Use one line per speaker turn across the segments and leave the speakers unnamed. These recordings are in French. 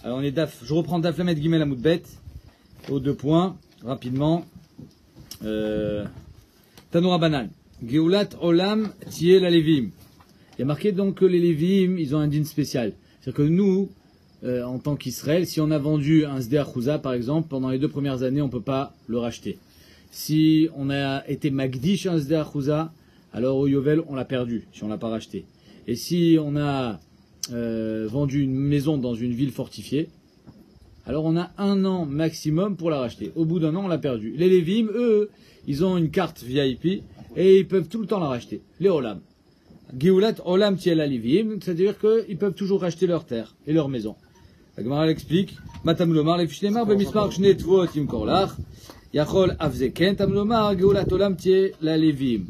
Alors on est Daf. Je reprends Daf Lamed Gimel Amoudbet. Aux 2 points, rapidement. Tanoura Banal. Geulat Olam Tiel Alevim. Il y a marqué donc que les Lévim, ils ont un din spécial. C'est-à-dire que nous, en tant qu'Israël, si on a vendu un Sdeh Achouza, par exemple, pendant les 2 premières années, on ne peut pas le racheter. Si on a été Magdish un Sdeh Achouza, alors au Yovel, on l'a perdu, si on ne l'a pas racheté. Et si on a vendu une maison dans une ville fortifiée, alors on a 1 an maximum pour la racheter. Au bout d'1 an, on l'a perdu. Les Lévim, eux, ils ont une carte VIP et ils peuvent tout le temps la racheter. Les Olam. Geulat Olam Tiel Alevim, c'est-à-dire qu'ils peuvent toujours racheter leur terre et leur maison. La Gemara l'explique. Matam lomar lefishnemar bemismar shne tvot yimkor lach. Yachol avzeken tam lomar Geulat Olam Tiel Alevim.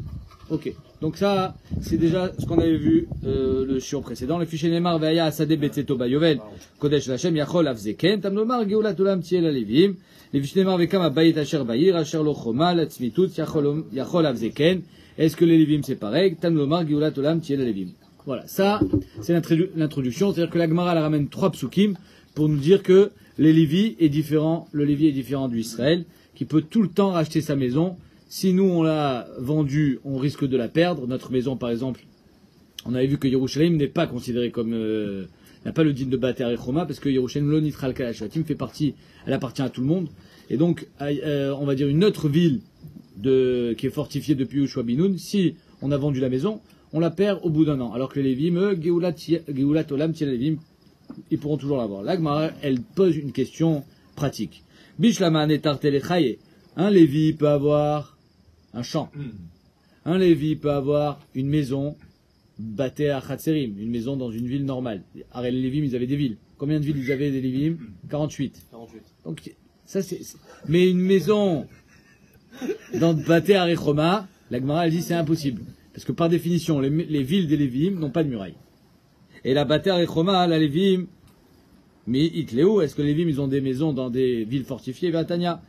Ok. Donc ça, c'est déjà ce qu'on avait vu le shiur précédent. Le fichier Neymar veilla Sadeh Betzeto Bayovel Kodesh Lachem Yachol Avzeken Tam Lomar Geulat Olam Tiel Alevim. Le fichier Neymar vekam Abayit Asher Bayir Asher Lo Choma Latzmitut Yachol Avzeken. Est-ce que les Lévim c'est pareil? Tam Lomar Geulat Olam Tiel Alevim. Voilà, ça c'est l'introduction. C'est-à-dire que la Gemara la ramène 3 psukim pour nous dire que les Lévi est différent, le Lévi est différent du Israël, qui peut tout le temps racheter sa maison. Si nous, on l'a vendue, on risque de la perdre. Notre maison, par exemple, on avait vu que Yerushalayim n'est pas considérée comme... n'a pas le din de Bater et Choma, parce que Yerushalayim, lo nitral kalashatim, fait partie, elle appartient à tout le monde. Et donc, on va dire une autre ville qui est fortifiée depuis Yoshua Binoun, si on a vendu la maison, on la perd au bout d'1 an. Alors que les Lévim, Geulat Olam Tiel Lévim, ils pourront toujours l'avoir. Là, Gemara, elle pose une question pratique. Bishlama netarte lechaye. Un Lévi peut avoir un champ. Un Lévi peut avoir une maison, Baté à Chatzerim, une maison dans une ville normale. Les Lévim, ils avaient des villes. Combien de villes ils avaient des Lévim? 48. Donc, ça c'est... Mais une maison dans Baté à Rechoma, la Gemara, elle dit c'est impossible. Parce que par définition, les villes des Lévim n'ont pas de muraille. Et la Baté à Rechoma, la Lévim, mais Itléo, est-ce que les Lévim, ils ont des maisons dans des villes fortifiées? Vatania.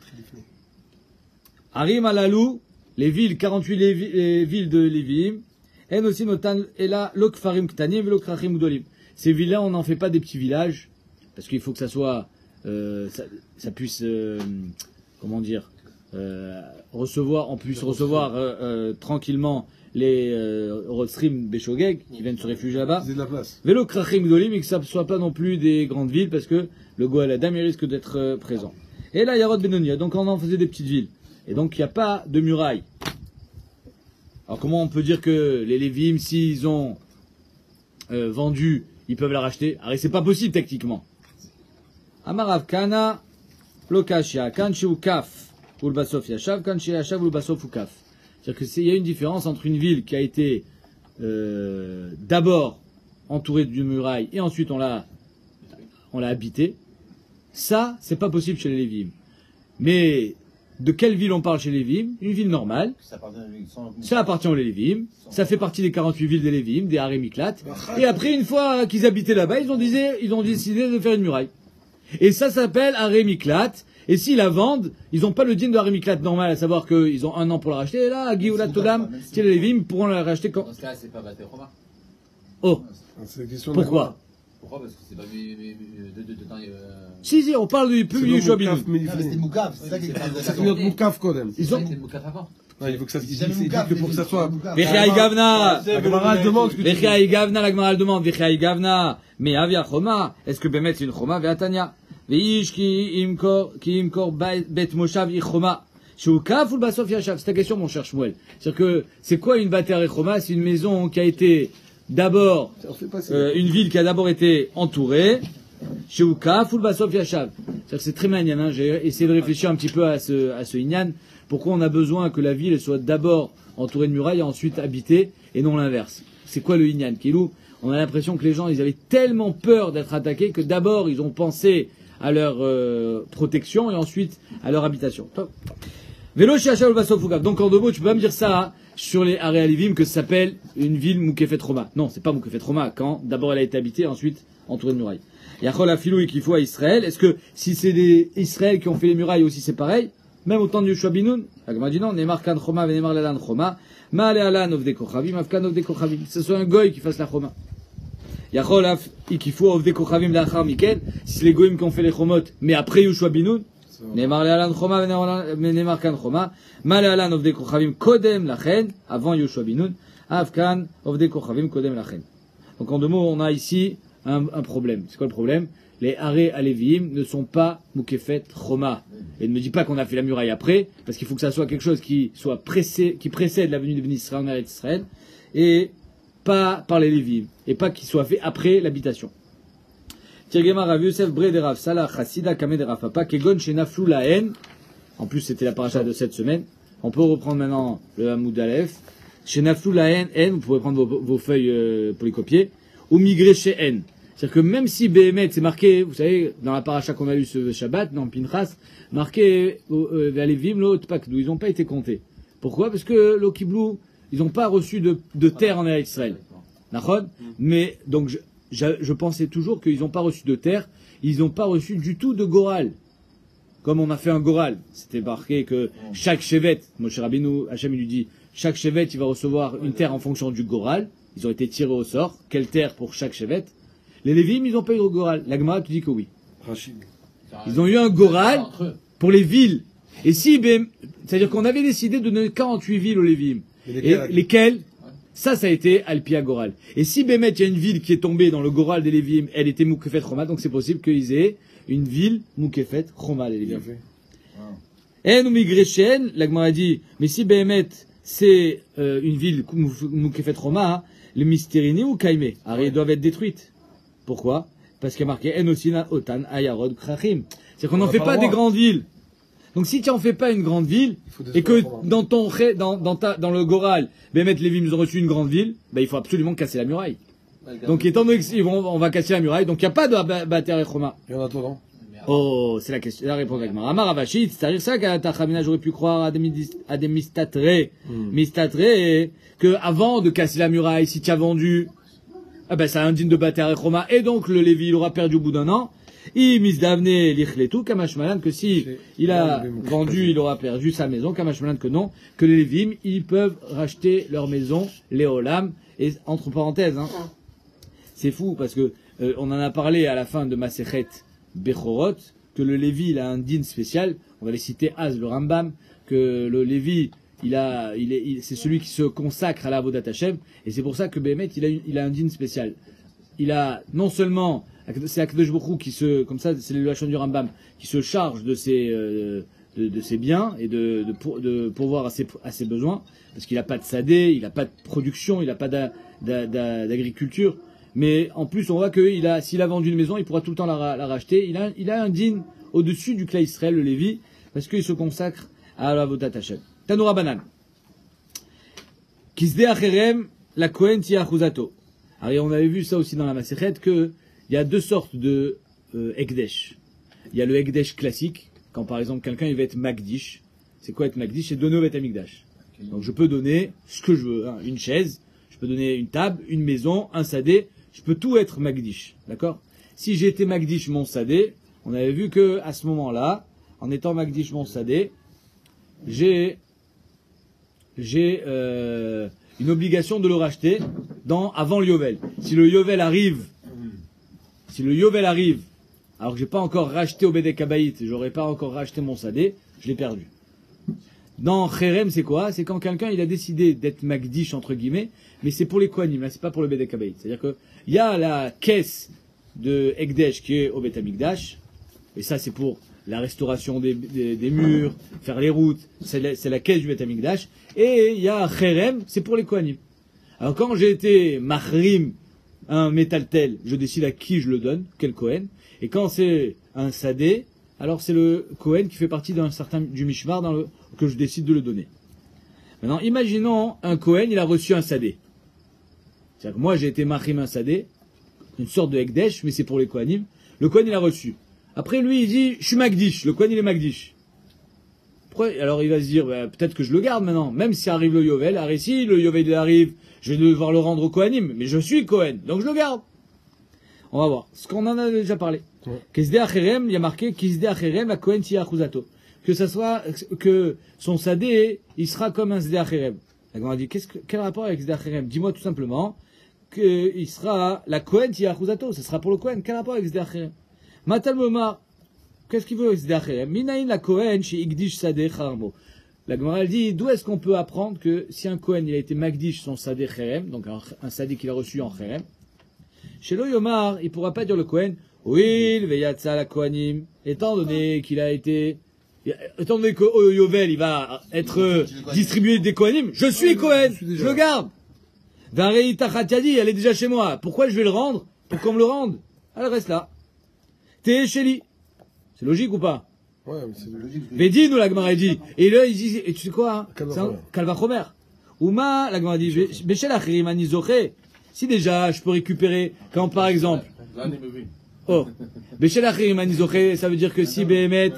Harim Alalou, les villes, 48 les villes de Lévim, en aussi notan ela lokfarim ktanim velokrachim gdolim. Ces villes-là, on n'en fait pas des petits villages, parce qu'il faut que ça soit, ça puisse, comment dire, recevoir, on puisse recevoir tranquillement les Rotsrim Beshogeg qui viennent se réfugier là-bas.
C'est de la place.
Velokrachim gdolim, et que ça ne soit pas non plus des grandes villes, parce que le Goel Adam il risque d'être présent. Et là, Yarod Benonia, donc on en faisait des petites villes. Et donc il n'y a pas de muraille. Alors comment on peut dire que les Lévim, s'ils ont vendu, ils peuvent la racheter? Alors c'est pas possible techniquement. Amarav Kana, Lokashia, Kanchi ou Kaf, ou le Basof Yashav, Kanchi Yashav ou le Basof ou Kaf. C'est-à-dire qu'il y a une différence entre une ville qui a été d'abord entourée d'une muraille et ensuite on l'a habitée. Ça, c'est pas possible chez les Lévim. Mais de quelle ville on parle chez les Lévim? Une ville normale. Ça appartient aux Lévim. Ça fait partie des 48 villes des Lévim, des Haré Miklat. Et après, une fois qu'ils habitaient là-bas, ils ont décidé de faire une muraille. Et ça s'appelle Haré Miklat. Et s'ils la vendent, ils n'ont pas le din de Haré Miklat normal, à savoir qu'ils ont 1 an pour la racheter. Et là, à Geulat Olam, les Lévim pourront la racheter quand?
Dans ce cas, c'est pas Baté Roma.
Oh. Pourquoi?
Pourquoi? Parce que c'est pas de temps.
Si, on parle du public Yoshua Binoun.
C'était Moukaf, c'est ça qui est
C'est notre Moukaf, quand même.
Ils ont...
C'était Moukaf avant.
Il faut que ça se dise que pour que ça soit.
Vechai Gavna!
La Gemara demande.
Vechai Gavna, la Gemara demande. Vechai Gavna. Mais Avia Choma. Est-ce que Bemet c'est une Choma? Veatania. Veish ki imkor bet moshav i Choma. Shoukaf ou le basof yashav? C'est ta question, mon cher Shmuel. C'est-à-dire que, c'est quoi une Bater et Choma? C'est une maison qui a été d'abord, une ville qui a d'abord été entourée. Shoukaf ou le basof yashav. C'est-à-dire que c'est très magnifique, hein. J'ai essayé de réfléchir un petit peu à ce Inyan. Pourquoi on a besoin que la ville soit d'abord entourée de murailles et ensuite habitée, et non l'inverse? C'est quoi le Inyan? Kilou, on a l'impression que les gens, ils avaient tellement peur d'être attaqués que d'abord, ils ont pensé à leur protection et ensuite à leur habitation. Vélo Shiacha Basof Fugaf. Donc en 2 mots, tu peux pas me dire ça sur les Haré Alevim que ça s'appelle une ville Moukefet Roma. Non, c'est pas Moukefet Roma quand d'abord elle a été habitée et ensuite entourée de murailles. Yachol Afilou et Kifou à Israël. Est-ce que si c'est des Israël qui ont fait les murailles aussi c'est pareil? Même au temps de Yoshua Binoun, la Gemara dit non, Neymar Kan Choma, Neymar Lalan Choma, Ma Ale Alan of de Kochavim, Afkan of de Kochavim. Que ce soit un goy qui fasse la Choma. Yachol af ikifu ovde kochavim lachar miken, si c'est les goïms qui ont fait les chomot, mais après Yoshua Binoun, Neymar le'alan choma, Neymar kan choma, ma le'alan ovde kochavim kodem lachen, avant Yoshua Binoun, avkan ovde kochavim kodem lachen. Donc en deux mots, on a ici un problème. C'est quoi le problème? Les Haré Aléviim ne sont pas Moukefet Choma. Et ne me dis pas qu'on a fait la muraille après, parce qu'il faut que ça soit quelque chose qui soit qui précède la venue de Bnei Israël en Eretz Israël, et pas par les Lévi'im, et pas qu'il soit fait après l'habitation. Tirgema Rav Yosef Bre de Rav Salah Chassida Kame de Rav Papa Kegon Shenaflou Lahen. En plus, c'était la paracha de cette semaine. On peut reprendre maintenant le Hamoud Aleph. Shenaflou Lahen, vous pouvez prendre vos feuilles pour les copier. Ou migrer chez N. C'est-à-dire que même si Béhémet, c'est marqué, vous savez, dans la paracha qu'on a lu ce Shabbat, dans Pinchas, marqué Lévim, l'autre Pakdou, ils n'ont pas été comptés. Pourquoi? Parce que l'Okiblou, ils n'ont pas reçu de terre en Eretz Israël. D'accord? Mais, donc, je pensais toujours qu'ils n'ont pas reçu de terre, ils n'ont pas reçu du tout de Goral. Comme on a fait un Goral. C'était marqué que chaque Shevet, Moshe Rabbeinu, Hachem lui dit, chaque Shevet, il va recevoir une terre en fonction du Goral. Ils ont été tirés au sort. Quelle terre pour chaque Shevet? Les Lévim, ils n'ont pas eu de Goral. La Gemara te dit que oui. Ils ont eu un Goral pour les villes. Et si, c'est-à-dire qu'on avait décidé de donner 48 villes aux Lévim. Et lesquelles? Ça a été Alpia Goral. Et si Bémet, il y a une ville qui est tombée dans le Goral des Lévim, elle était Moukefet Choma, donc c'est possible qu'ils aient une ville Moukefet Choma, les Lévim. En ou Migrechen, la Gemara dit, mais si Bémet, c'est une ville Moukefet Choma, les Mystérini ou Kaimé, alors ils doivent être détruites. Pourquoi? Parce qu'il y a marqué Enosina Otan Ayarod Krachim. C'est qu'on n'en fait pas des grandes villes. Donc si tu n'en fais pas une grande ville, et que dans le Goral, Bémet Lévim, ils ont reçu une grande ville, ben il faut absolument casser la muraille. Donc étant donné qu'on va casser la muraille, donc il n'y a pas de Bater et Choma.
Et en attendant?
Oh, c'est la question, la réponse avec Mara. Amar Avashit, c'est-à-dire ça qu'à Tachamina, j'aurais pu croire à des mistatrés, que avant de casser la muraille, si tu as vendu, ah ben, ça indigne de Bater et Choma, et donc le Lévi, il aura perdu au bout d'un an. Il misdavne lichletu, kamashmalan, que si il a vendu, il aura perdu sa maison, kamashmalan que non, que les Lévim, ils peuvent racheter leur maison, les Olam, et entre parenthèses, hein, c'est fou, parce que, on en a parlé à la fin de Masechet Bechorot, que le Lévi, il a un din spécial, on va les citer Az, le Rambam, que le Lévi, c'est celui qui se consacre à la Avodat Hashem, et c'est pour ça que Béhémet, il a un din spécial. Il a, non seulement, c'est Akadosh Baruch Hu qui comme ça, c'est le Lachon du Rambam, qui se charge de ses biens et de pourvoir à ses besoins, parce qu'il n'a pas de sadé, il n'a pas de production, il n'a pas d'agriculture, mais en plus, on voit que s'il a vendu une maison, il pourra tout le temps la racheter. Il a un din au-dessus du Klal Israël, le Lévi, parce qu'il se consacre à la Avodat Hashem. Tanoura Banan. Kisdeh Acherem, la Kohen Tia Achuzato. Alors, on avait vu ça aussi dans la Masechet, qu'il y a deux sortes de Ekdesh. Il y a le Ekdesh classique, quand par exemple quelqu'un il va être Magdish. C'est quoi être Magdish? C'est donner au Bet Amikdash. Donc je peux donner ce que je veux, hein, une chaise, je peux donner une table, une maison, un sadé, je peux tout être Magdish. D'accord? Si j'ai été Magdish mon sadé, on avait vu que à ce moment-là, en étant Magdish mon sadé, j'ai une obligation de le racheter avant le Yovel. Si le Yovel arrive, alors que j'ai pas encore racheté au Bedek Habayit, j'aurais pas encore racheté mon sadé, je l'ai perdu. Dans Cherem, c'est quoi? C'est quand quelqu'un il a décidé d'être Magdish entre guillemets, mais c'est pour les Kohanim, là c'est pas pour le Bedek Habayit. C'est-à-dire que il y a la caisse de Ekdesh qui est au Bet Amikdash, et ça c'est pour la restauration des murs, faire les routes, c'est la caisse du Bet Amikdash, et il y a Cherem, c'est pour les Kohanim. Alors quand j'ai été Mahrim, un métaltel, je décide à qui je le donne, quel Kohen, et quand c'est un Sadé, alors c'est le Kohen qui fait partie du Mishmar que je décide de le donner. Maintenant, imaginons un Kohen, il a reçu un Sadé. C'est-à-dire que moi j'ai été Mahrim un Sadé, une sorte de Ekdesh, mais c'est pour les Kohanim. Le Kohen il a reçu. Après lui il dit, je suis Magdish, le Kohen il est Magdish. Alors il va se dire, peut-être que je le garde maintenant, même si arrive le Yovel. Alors ici, le Yovel il arrive, je vais devoir le rendre au Kohanim, mais je suis Kohen, donc je le garde. On va voir. Ce qu'on en a déjà parlé. Kisdeh Acherem, il y a marqué Kisdeh Acherem, la Kohen Tia Achuzato. Que son sadé, il sera comme un Kisdeh Acherem. On a dit, quel rapport avec Kisdeh Acherem? Dis-moi tout simplement qu'il sera la Kohen Tiachuzato, ce sera pour le Kohen. Quel rapport avec Sde Acherem? Matal Momar, qu'est-ce qu'il veut avec Sde Acherem? Minaïn la Kohen chez Igdish Sadeh Charmo. La Gemara elle dit, d'où est-ce qu'on peut apprendre que si un Kohen il a été Magdish son Sadeh Cherem, donc un Sadeh qu'il a reçu en Cherem, chez lo Yomar, il pourra pas dire le Kohen, oui, le Veyatsa la Kohanim, étant donné qu'au Yovel il va être distribué des Kohanim, je suis Kohen, je le garde. Varei Tachatiadi, elle est déjà chez moi, pourquoi je vais le rendre? Pour qu'on me le rende? Elle reste là. T'es chez lui. C'est logique ou pas?
Ouais, mais c'est logique.
Védine ou la Gemara dit. Et là, il dit, et tu sais quoi, hein? Kalvachomer. Ouma, la Gemara dit, Béchel Achirim Anizoché. Si déjà, je peux récupérer, quand par exemple, oh, Béchel Achirim Anizoché, ça veut dire que si Béhémet,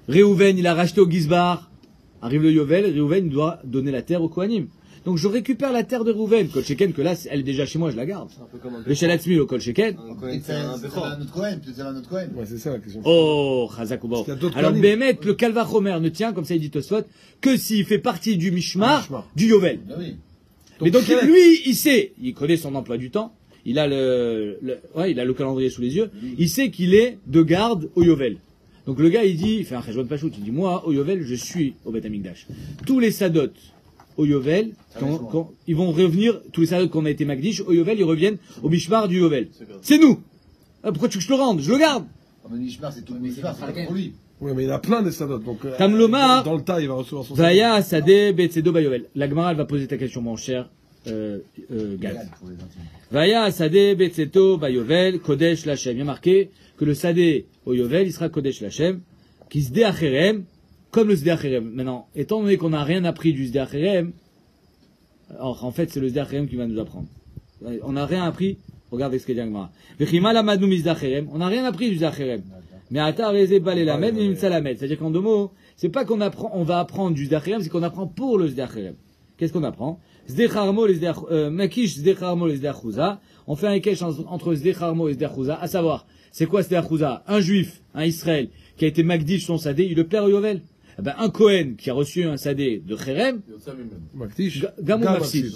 Réhouven, il a racheté au Gizbar, arrive le Yovel, Réhouven, il doit donner la terre au Kohanim. Donc je récupère la terre de Réhouven, Kol Sheken, que là, elle est déjà chez moi, je la garde. Béchel Atzmi, au Kol Sheken.
C'est un autre Cohen, peut-être c'est un autre Cohen.
Ouais, c'est ça la question.
Oh, Chazakouba. Alors, Béhémet, le Kalvachomer ne tient, comme ça il dit Tosfot, que s'il fait partie du Mishmar, du Yovel.
Ah oui.
Mais donc, lui, il sait, il connaît son emploi du temps, il a il a le calendrier sous les yeux, il sait qu'il est de garde au Yovel. Donc le gars, il dit, il fait un cheshbon pachout, il dit, moi, au Yovel, je suis au Beth Amikdash. Tous les sadot au Yovel, ils vont revenir, tous les sadot qu'on a été Magdish, au Yovel, ils reviennent au Mishmar du Yovel. C'est nous! Ah, pourquoi tu veux que je le rende? Je le garde!
Le Mishmar, c'est tout le Mishmar, c'est pour lui.
Oui, mais il a plein de sadot, donc.
Tamloma,
dans le tas, il va recevoir son
Vaya, Sadeh, Betsedo, Bayovel. La Gemara, elle va poser ta question, mon cher, Gad. Vaya, Sadeh, Betseto, Bayovel, Kodesh, Lachem. Il y a marqué que le Sadeh au Yovel, il sera Kodesh, Lachem, qui se Acherem, comme le Sde Acherem. Maintenant, étant donné qu'on n'a rien appris du Sde Acherem, alors en fait, c'est le Sde Acherem qui va nous apprendre. On n'a rien appris, regarde ce que dit Agmara. Vechima la madnu Sde Acherem, on n'a rien appris du Sde Acherem. Mais ata reze balé la med, nimtsa la med. C'est-à-dire qu'en deux mots, c'est pas qu'on apprend, on va apprendre du Sde Acherem, c'est qu'on apprend pour le Sde Acherem. Qu'est-ce qu'on apprend? Sde Charmo, le Sde Makish, Sde Charmo, le Sde Achouza. On fait un ékesh entre Sde Charmo et Sde Achouza, à savoir, c'est quoi Sde Achouza? Un juif, un Israël, qui a été Magdish son Sadé, il le perd au Yovel. Eh ben, un Kohen qui a reçu un Sadé de Cherem, Gamou Mafsid.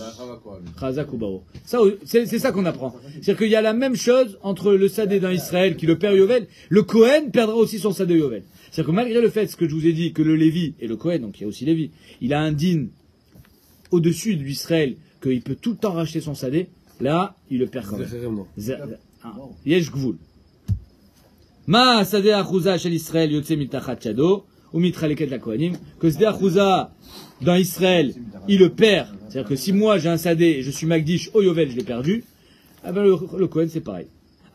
Ça, c'est ça qu'on apprend. C'est-à-dire qu'il y a la même chose entre le Sadé d'un Israël qui le perd au Yovel, le Kohen perdra aussi son Sadé au Yovel. C'est-à-dire que malgré le fait, ce que je vous ai dit, que le Lévi et le Kohen, donc il y a aussi Lévi, il a un din au-dessus de l'Israël, qu'il peut tout le temps racheter son Sadé, là, il le perd quand même. Yesh Gvul. Ma Sadeh Achouza shel Israël yotze mitachat yado ou mitra leket la Kohanim, que Sadeh Achouza dans Israël, il le perd. C'est-à-dire que si moi j'ai un Sadeh et je suis Magdish au Yovel, je l'ai perdu, eh ben le Kohen c'est pareil.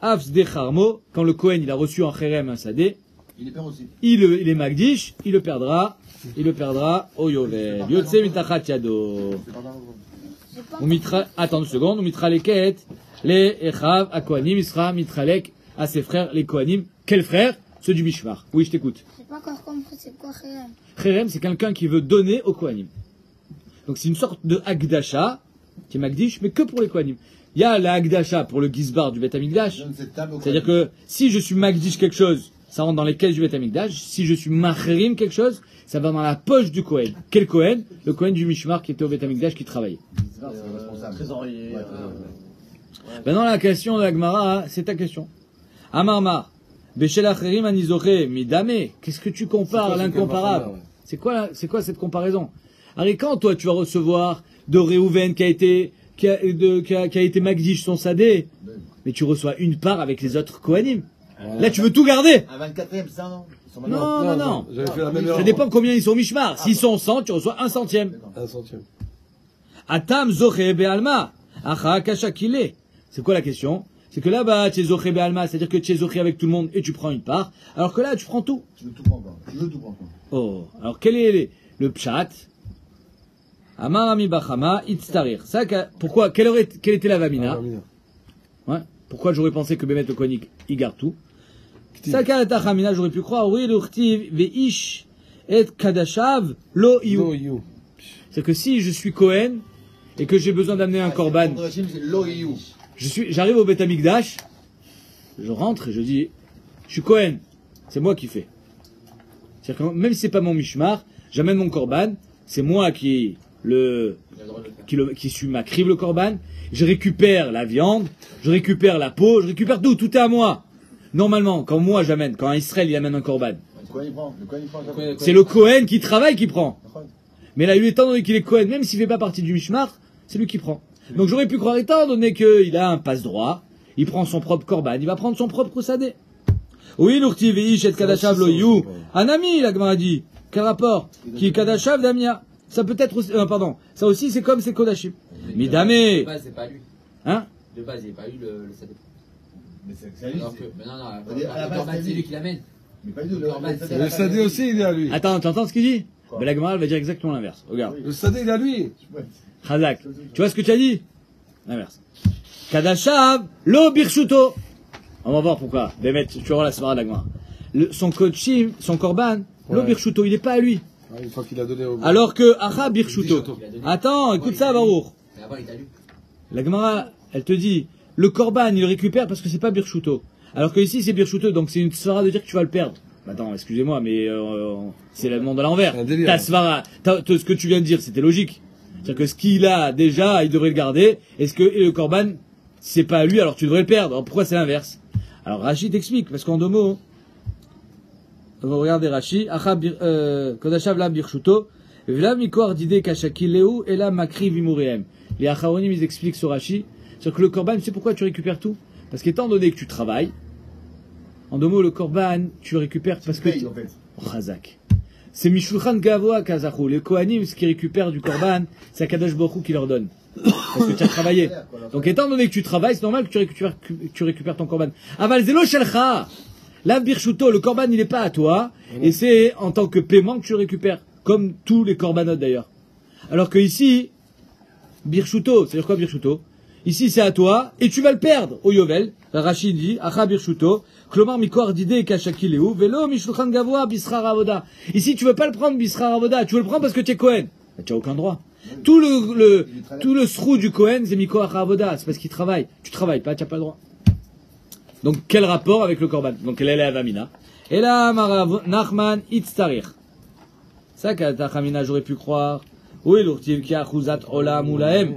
Av Sadeh Charmo, quand le Kohen il a reçu en Cherem un Sadeh,
il les perd aussi.
Il est Magdish, il le perdra au Yovel. Yotze mitachat yado. Ou mitra, attends une seconde, ou mitra leket, les Echav à Kohanim, il sera mitralek à ses frères, les Kohanim. Quels frères? Ceux du Mishmar. Oui, je t'écoute.
J'ai pas encore compris, c'est quoi Cherem?
Cherem, c'est quelqu'un qui veut donner aux Kohanim. Donc c'est une sorte de Hagdasha, qui est Magdish, mais que pour les Kohanim. Il y a la Hagdasha pour le Gizbar du Beth Amikdash. C'est-à-dire que si je suis Magdish quelque chose, ça rentre dans les caisses du Beth Amikdash. Si je suis Macherim quelque chose, ça va dans la poche du Kohen. Quel Kohen? Le Kohen du Mishmar qui était au Beth Amikdash, qui travaillait.
Trésorier.
Maintenant, la question de la Gemara, c'est ta question. Amarmar. Beshel Acherim Anizoché, Midame, qu'est-ce que tu compares à l'incomparable? C'est quoi cette comparaison? Alors, quand toi tu vas recevoir de Réhouven qui a été Magdish son Sadé, mais tu reçois une part avec les autres Kohanim. Là tu veux tout garder.
Un 24e, ça non?
Non.
J'avais fait la même erreur.
Ça dépend combien ils sont Mishmar. S'ils sont 100, tu reçois un centième.
Un centième.
Atam Zoché Be'alma. Acha Kasha Kile. C'est quoi la question? C'est que là-bas, tu es Zoché Be'alma, c'est-à-dire que tu es Zoché avec tout le monde et tu prends une part, alors que là, tu prends tout.
Je veux tout prendre.
Oh, alors quel est le pshat? Amar Ami Bachama, Itztarir. Ça, pourquoi, quelle était la Vamina? Ouais. Pourquoi j'aurais pensé que Bémet le Kohanik, il garde tout? Saka et Achamina, j'aurais pu croire, oui, l'Urtiv, Veish, et Kadashav, Lo Iyu. C'est que si je suis Kohen, et que j'ai besoin d'amener un korban, j'arrive au Beth Amikdash, je rentre et je dis, je suis Kohen, c'est moi qui fais. C'est-à-dire que même si c'est pas mon mishmar, j'amène mon korban, c'est moi qui qui suis m'acrive le korban, je récupère la viande, je récupère la peau, je récupère tout est à moi. Normalement, quand moi j'amène, quand Israël il amène un korban,
Le Cohen, il prend. Le Cohen, il prend.
c'est le Kohen qui travaille qui prend. Mais là, lui, étant donné qu'il est Kohen, même s'il fait pas partie du Mishmar, c'est lui qui prend. Donc j'aurais pu croire, étant donné qu'il a un passe-droit, il prend son propre korban, il va prendre son propre sadé. Oui, l'urti veish et kadashav lo yu. Un ami, la Gemara dit. Quel rapport? Qui est kadashav damia. Ça peut être aussi, pardon. Ça aussi, c'est comme c'est kodashim. Midame.
De base, c'est pas lui.
Hein?
De base, il n'y a pas eu le sadé.
Mais c'est à lui.
Alors que, mais non,
À la
le
base,
korban,
c'est
c'est
lui.
lui qui l'amène.
Mais pas du tout.
Le Corban, c'est-
Le sadé aussi, il est à lui.
Attends, t'entends ce qu'il dit? Ben, la Gemara, elle va dire exactement l'inverse. Regarde.
Le sadé, il est à lui.
Chazak. Tu vois ce que tu as dit? L'inverse. Kadashav, lo birshuto. On va voir pourquoi. Bémet, tu vas voir la soirée de la Gemara. Son coachim, son korban, lo
Ouais.
birshuto, il n'est pas à lui.
Ah, une fois qu'il a donné au.
Alors que, acha birshuto. Attends, écoute ça, Baruch.
Mais avant, il t'a lu.
La Gemara, elle te dit, le korban, il le récupère parce que c'est pas birshuto. Alors que ici, c'est birshuto, donc c'est une svara de dire que tu vas le perdre. Attends, excusez-moi, mais c'est le monde à l'envers.
C'est un délire.
Ta svara, ce que tu viens de dire, c'était logique. C'est-à-dire que ce qu'il a déjà, il devrait le garder. Et le korban, si c'est pas à lui, alors tu devrais le perdre. Alors pourquoi c'est l'inverse? Alors Rachid t'explique, parce qu'en deux mots, regardez Rachid, Kodashav la birshuto, v'la mikor dide kashakileu, et là makri vimureem. Les Acharonim, ils expliquent sur Rachid, c'est-à-dire que le korban, tu sais pourquoi tu récupères tout? Parce qu'étant donné que tu travailles, en deux mots, le korban, tu le récupères parce que...
Paye, en fait.
Oh, Chazak. C'est Mishulchan Gavoa Kazachou. Les Kohanim, ce qu'ils récupèrent du korban, c'est Akadosh Baruch Hu qui leur donne. Parce que tu as travaillé. Donc étant donné que tu travailles, c'est normal que tu récupères ton korban. Aval Zelo Shelcha. La birshuto, le korban, il n'est pas à toi. Et c'est en tant que paiement que tu le récupères. Comme tous les korbanot d'ailleurs. Alors que ici, birshuto, c'est-à-dire quoi birshuto? Ici c'est à toi, et tu vas le perdre au Yovel. Rachid dit, Acha birshuto, klomar mikor dide kashakileu, velo mishulchan gavoa bischar avoda. Ici tu veux pas le prendre bischar avoda, tu veux le prendre parce que tu es Kohen. Tu n'as aucun droit. Tout le srou du Kohen, c'est mikor avoda, c'est parce qu'il travaille. Tu travailles pas, tu n'as pas le droit. Donc quel rapport avec le korban? Donc elle est la Avamina. Et là, Marav Nachman Itztarich. Ça qu'Atachamina j'aurais pu croire. Oui, l'urtiv ki achuzat olam ulahem.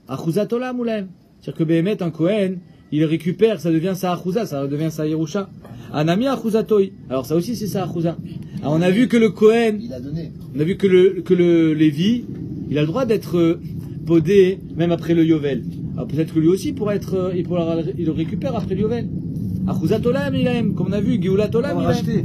Achuzat olam ulahem. C'est-à-dire que Behemet, un Kohen, il récupère, ça devient sa achuza, ça devient sa Yerusha. Anami achuzatoi. Alors ça aussi c'est sa achuza. Alors on a vu que le Kohen,
Il a donné.
on a vu que le Lévi, il a le droit d'être podé même après le Yovel. Alors peut-être que lui aussi il le récupère après le Yovel. Achuzat olam ilahem, comme on a vu, Geulat olam ilahem.
racheté.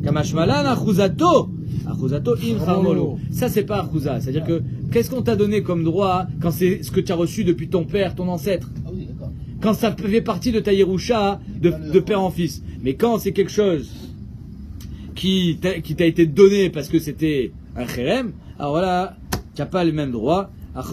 Kamashmalan achuzato. Achuzato in charmolo. Ça c'est pas achuza. C'est-à-dire que qu'est-ce qu'on t'a donné comme droit quand c'est ce que tu as reçu depuis ton père, ton ancêtre?
Ah oui, d'accord.
Quand ça fait partie de ta Yerusha, de père en fils. Mais quand c'est quelque chose qui t'a été donné parce que c'était un chérem, alors voilà, tu n'as pas les mêmes droits.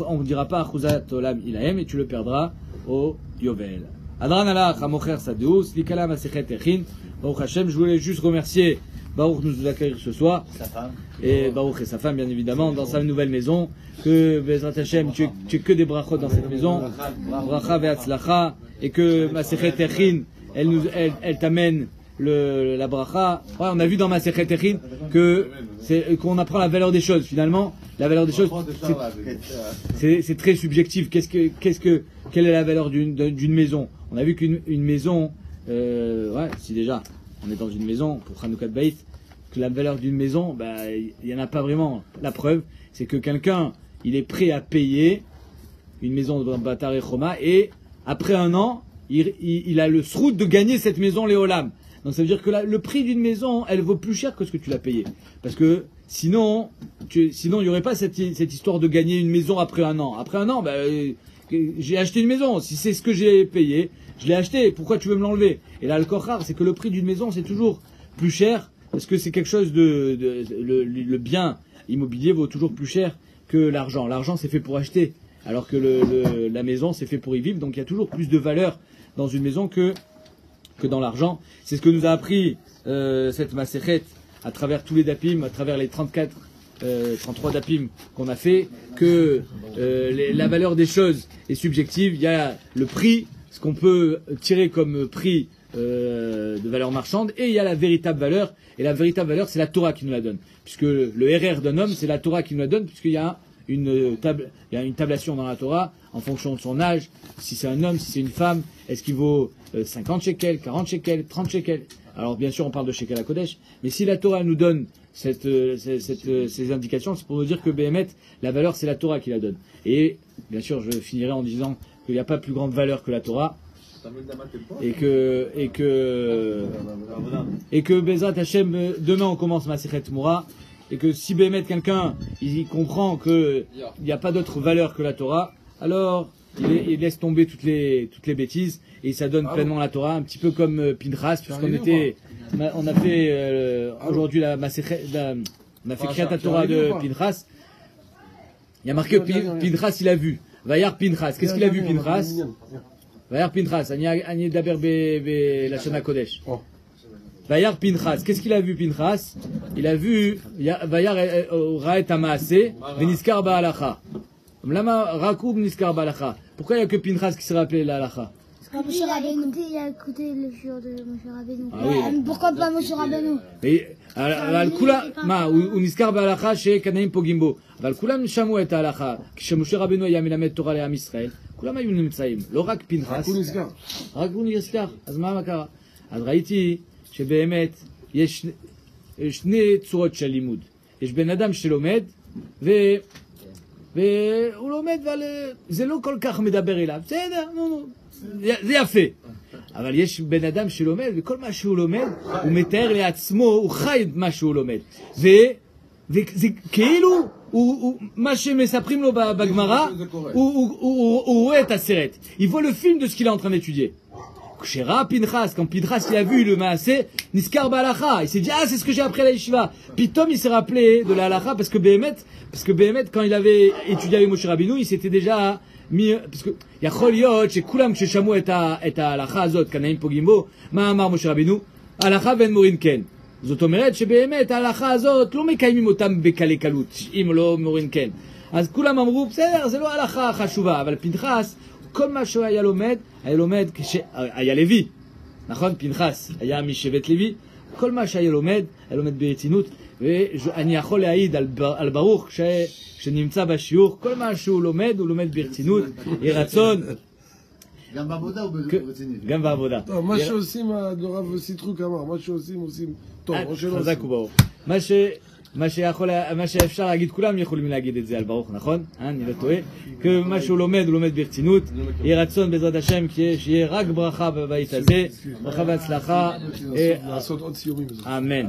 On ne dira pas achuzat olam ilahem et tu le perdras au Yovel. Adran alach amocher sadous, likala masechet echin. Baruch Hashem, je voulais juste remercier Baruch de nous accueillir ce soir.
Sa femme.
Et Baruch et sa femme, bien évidemment, dans sa nouvelle maison. Que Bezrat Hashem, tu es que des brachot dans cette maison. Bracha ve'atzlacha. Et que Masechet Echin, elle t'amène la bracha. Ouais, on a vu dans Masechet Echin qu'on apprend la valeur des choses. Finalement, la valeur des choses, c'est très subjectif. Quelle est la valeur d'une maison? On a vu qu'une maison, si déjà on est dans une maison pour Hanoukat Beit, que la valeur d'une maison, il y en a pas vraiment. La preuve, c'est que quelqu'un, il est prêt à payer une maison de Batar et Choma, et après un an, il a le srout de gagner cette maison Léolam. Donc ça veut dire que le prix d'une maison, elle vaut plus cher que ce que tu l'as payé. Parce que sinon, il n'y aurait pas cette histoire de gagner une maison après un an. Après un an, j'ai acheté une maison. Si c'est ce que j'ai payé, je l'ai acheté. Pourquoi tu veux me l'enlever? Et là, le kochar, c'est que le prix d'une maison, c'est toujours plus cher parce que c'est quelque chose le bien immobilier vaut toujours plus cher que l'argent. L'argent, c'est fait pour acheter, alors que la maison, c'est fait pour y vivre. Donc il y a toujours plus de valeur dans une maison que dans l'argent. C'est ce que nous a appris cette Masechet à travers tous les dapim, à travers les 33 dapim qu'on a fait, que la valeur des choses est subjective. Il y a le prix, ce qu'on peut tirer comme prix de valeur marchande, et il y a la véritable valeur. Et la véritable valeur, c'est la Torah qui nous la donne. Puisque le RR d'un homme, c'est la Torah qui nous la donne, puisqu'il y a il y a une tablation dans la Torah en fonction de son âge, si c'est un homme, si c'est une femme, est-ce qu'il vaut 50 shekels, 40 shekels, 30 shekels. Alors bien sûr on parle de shekel à Kodesh, mais si la Torah nous donne ces indications, c'est pour nous dire que Béhémet, la valeur c'est la Torah qui la donne. Et bien sûr je finirai en disant qu'il n'y a pas plus grande valeur que la Torah, et que Bezrat Hashem, demain on commence Masechet Moura, et que si Béhémet quelqu'un il comprend qu'il n'y a pas d'autre valeur que la Torah, alors il laisse tomber toutes les bêtises et ça donne pleinement la Torah, un petit peu comme Pinchas, puisqu'on a fait aujourd'hui on a fait Kriyat Torah de Pinchas. Il y a marqué Pinchas, il a vu. Vayar Pinchas, qu'est-ce qu'il a vu Pinchas? Vayar Pinchas, Ani Daber be la Shana Kodesh. Vayar Pinchas, qu'est-ce qu'il a vu Pinchas? Il a vu Vayar Raet Amaase, Veniskar Ba'alacha. Lama Rakoub Niskar Ba'alacha. Pourquoi il n'y a que Pinchas qui s'est rappelé la halacha?
Parce que il a écouté le jour de Moshe Rabbeinu.
Ah oui.
Pourquoi pas Moshe Rabbeinu?
אבל כולם, מה, הוא נזכר בהלכה שקנאים פוגעים בו, אבל כולם שמעו את ההלכה, כשמשה רבנו היה מלמד תורה לעם ישראל, כולם היו נמצאים, לא רק פנחס, רק הוא נזכר, אז מה קרה? אז ראיתי שבאמת יש שני צורות של לימוד, יש בן אדם שלומד, והוא לומד, אבל זה לא כל כך מדבר אליו, בסדר, זה יפה. אבל יש בן אדם שלומד, וכל מה שהוא לומד, הוא מתאר לעצמו, הוא חי את מה שהוא לומד. וזה כאילו, מה שמספרים לו בגמרא, הוא רואה את הסרט. Il voit le film de ce qu'il est en train d'étudier. כשראה פנחס, quand Pinchas il a vu le מעשה, נזכר בהלכה. Il s'est dit, ah, c'est ce que j'ai appris à la yeshiva. Puis Tom, il s'est rappelé de la halakha, parce que Béhémet, quand il avait étudié avec Moshe Rabbeinu, il s'était déjà... parce que יכול להיות שכולם כששמעו את ההלכה הזאת, קנאים פוגעים בו, מה אמר משה רבינו? הלכה ואין מורין כן. זאת אומרת שבאמת ההלכה הזאת לא מקיימים אותם בקלי קלות, אם לא מורין כן. אז כולם אמרו, בסדר, זה לא הלכה חשובה, אבל פנחס, כל מה שהוא היה לומד היה לוי, נכון? פנחס היה משבט לוי, כל מה שהיה לומד ברצינות, ואני יכול להעיד על ברוך שנמצא בשיעור, כל מה שהוא לומד, הוא לומד ברצינות, רצון.
גם בעבודה הוא ברצינות.
גם בעבודה.
טוב, מה שעושים, הרב סיטרוק אמר, מה שעושים, עושים טוב, או שלא עושים.
חזק וברוך. מה שאפשר להגיד, כולם יכולים להגיד את זה על ברוך, נכון? אני לא טועה. מה שהוא לומד, הוא לומד ברצינות. יהיה רצון בעזרת השם, שיהיה רק ברכה בבית הזה. ברכה והצלחה.
לעשות עוד סיומים.
אמן.